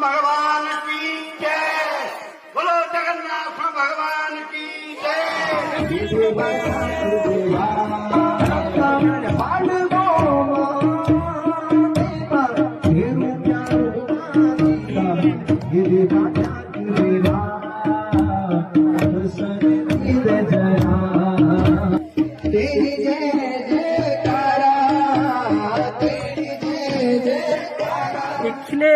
भगवान की जय। बोलो जगन्नाथ भगवान की जय। देखिले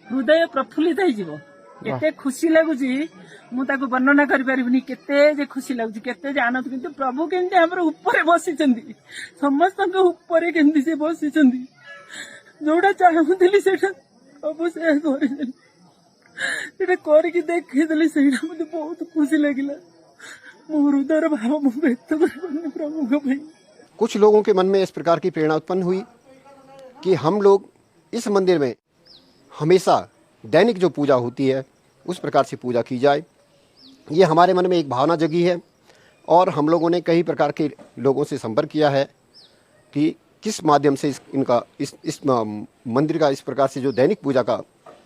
हृदय प्रफुल्लित हो केते खुशी लगुच मुझे वर्णना करें केते जे खुशी लगुच केते जे आनंद किंतु प्रभु केमती आम ऊपर बसी समस्त ऊपर केमती से बसी जोड़ा चाहूली से प्रभु से करके देखीदेली से मुझे बहुत खुशी लगिला मो हृदय भाव मुझे व्यक्त कर प्रभु को भाई। कुछ लोगों के मन में इस प्रकार की प्रेरणा उत्पन्न हुई कि हम लोग इस मंदिर में हमेशा दैनिक जो पूजा होती है उस प्रकार से पूजा की जाए। ये हमारे मन में एक भावना जगी है और हम लोगों ने कई प्रकार के लोगों से संपर्क किया है कि किस माध्यम से इस मंदिर का इस प्रकार से जो दैनिक पूजा का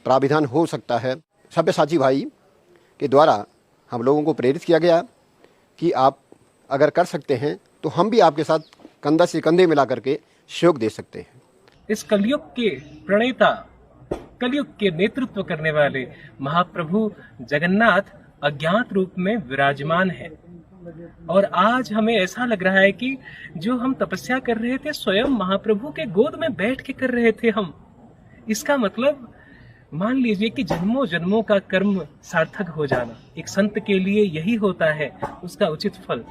प्राविधान हो सकता है। सब्यसाची भाई के द्वारा हम लोगों को प्रेरित किया गया कि आप अगर कर सकते हैं तो हम भी आपके साथ कंधा से कंधे मिला करके सहयोग दे सकते हैं। इस कलयुग के प्रणेता, कलयुग के नेतृत्व करने वाले महाप्रभु जगन्नाथ अज्ञात रूप में विराजमान है और आज हमें ऐसा लग रहा है कि जो हम तपस्या कर रहे थे स्वयं महाप्रभु के गोद में बैठ के कर रहे थे हम। इसका मतलब मान लीजिए कि जन्मों जन्मों का कर्म सार्थक हो जाना एक संत के लिए यही होता है उसका उचित फल।